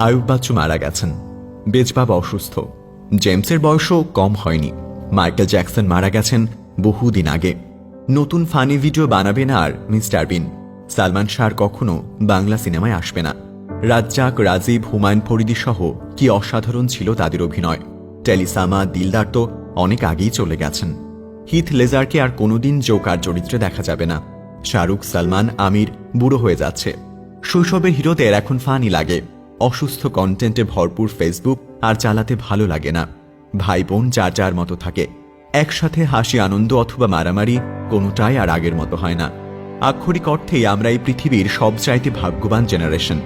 আয়ুব বাচ্চু মারা গেছেন, বেজবাবা অসুস্থ, জেমসের বয়সও কম হয়নি, মাইকেল জ্যাকসন মারা গেছেন বহুদিন আগে। নতুন ফানি ভিডিও বানাবে না আর মিস্টার বিন। সালমান শাহ কখনো বাংলা সিনেমায় আসবে না। রাজ্জাক, রাজীব, হুমায়ুন ফরিদি সহ কি অসাধারণ ছিল তাদের অভিনয়। টেলিসামা, দিলদার তো অনেক আগেই চলে গেছেন। হিথ লেজারকে আর কোনোদিন জোকার চরিত্রে দেখা যাবে না। শাহরুখ, সালমান, আমির বুড়ো হয়ে যাচ্ছে। শৈশবের হিরোদের এখন ফানি লাগে। অসুস্থ কন্টেন্টে ভরপুর ফেসবুক আর চালাতে ভালো লাগে না। ভাই বোন যার যার মতো থাকে, একসাথে হাসি, আনন্দ অথবা মারামারি কোনোটাই আর আগের মতো হয় না। আক্ষরিক অর্থেই আমরা এই পৃথিবীর সবচাইতে ভাগ্যবান জেনারেশন।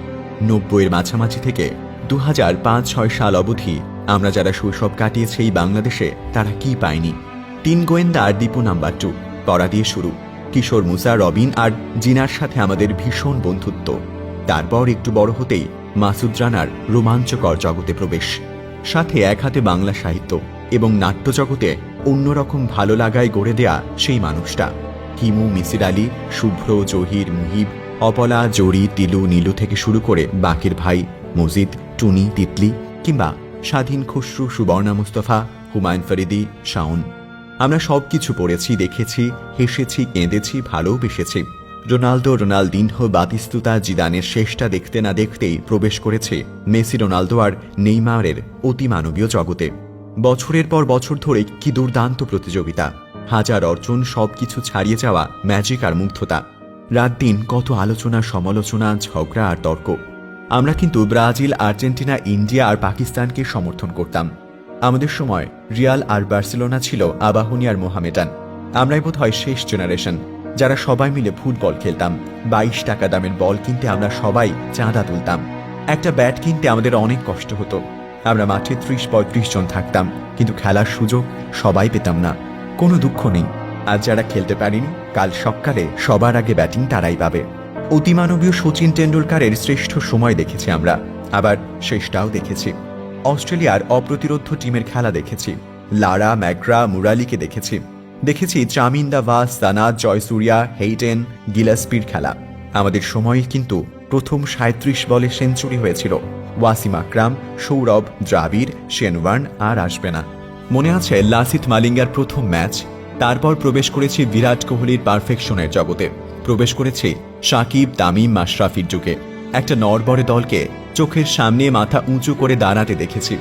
90-এর মাঝামাঝি থেকে 2005-6 সাল অবধি আমরা যারা শৈশব কাটিয়েছে এই বাংলাদেশে, তারা কি পায়নি? 3 গোয়েন্দা আর দীপু নাম্বার 2 পড়া দিয়ে শুরু। কিশোর, মুসা, রবিন আর জিনার সাথে আমাদের ভীষণ বন্ধুত্ব। তারপর একটু বড় হতেই মাসুদ রানার রোমাঞ্চকর জগতে প্রবেশ, সাথে এক হাতে বাংলা সাহিত্য এবং নাট্য জগতে অন্যরকম ভালো লাগায় গড়ে দেয়া সেই মানুষটা। হিমু, মিসির আলী, শুভ্র, জহির, মুহিব, অপলা, জরি, তিলু, নীলু থেকে শুরু করে বাকের ভাই, মজিদ, টুনি, তিতলি কিংবা স্বাধীন, খুসরু, সুবর্ণা মুস্তফা, হুমায়ুন ফরিদি, শাওন। আমরা সবকিছু পড়েছি, দেখেছি, হেসেছি, কেঁদেছি, ভালোবেসেছি। রোনালদো, রোনালদিনহো, বাতিস্তুতা, জিদানের শেষটা দেখতে না দেখতেই প্রবেশ করেছে মেসি, রোনালদো আর নেইমারের অতিমানবীয় জগতে। বছরের পর বছর ধরে কি দুর্দান্ত প্রতিযোগিতা, হাজার অর্জন, সবকিছু ছাড়িয়ে যাওয়া ম্যাজিক আর মুগ্ধতা। রাত দিন কত আলোচনা, সমালোচনা, ঝগড়া আর তর্ক। আমরা কিন্তু ব্রাজিল, আর্জেন্টিনা, ইন্ডিয়া আর পাকিস্তানকে সমর্থন করতাম। আমাদের সময় রিয়াল আর বার্সেলোনা ছিল আবাহনী আর মোহামেডান। আমরাই বোধ হয় শেষ জেনারেশন যারা সবাই মিলে ফুটবল খেলতাম। 22 টাকা দামের বল কিনতে আমরা সবাই চাঁদা তুলতাম। একটা ব্যাট কিনতে আমাদের অনেক কষ্ট হতো। আমরা মাঠে 30-35 জন থাকতাম, কিন্তু খেলার সুযোগ সবাই পেতাম না। কোনো দুঃখ নেই, আজ যারা খেলতে পারেনি, কাল সকালে সবার আগে ব্যাটিং তারাই পাবে। অতিমানবীয় সচিন টেন্ডুলকারের শ্রেষ্ঠ সময় দেখেছি আমরা, আবার শেষটাও দেখেছি। অস্ট্রেলিয়ার অপ্রতিরোধ্য টিমের খেলা দেখেছি। লারা, ম্যাগ্রা, মুরালিকে দেখেছি। দেখেছি চামিন্দা ভাস, সানাদ, জয়সুরিয়া, হেইটেন, গিলাসপির খেলা। আমাদের সময় কিন্তু প্রথম 37 বলে সেঞ্চুরি হয়েছিল। ওয়াসিম আকরাম, সৌরভ, দ্রাবিড়, শেনওয়ার্ন আর আসবে না। মনে আছে লাসিথ মালিঙ্গার প্রথম ম্যাচ? তারপর প্রবেশ করেছি বিরাট কোহলির পারফেকশনের জগতে। প্রবেশ করেছি সাকিব, তামিম, মাশরাফির যুগে। একটা নড়বড়ে দলকে চোখের সামনে মাথা উঁচু করে দাঁড়াতে দেখেছি।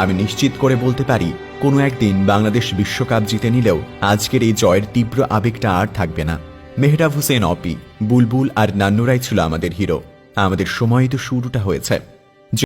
আমি নিশ্চিত করে বলতে পারি, কোনো একদিন বাংলাদেশ বিশ্বকাপ জিতে নিলেও আজকের এই জয়ের তীব্র আবেগটা আর থাকবে না। মেহরাব হোসেন, অপি, বুলবুল আর নান্নুরাই ছিল আমাদের হিরো। আমাদের সময় তো শুরুটা হয়েছে।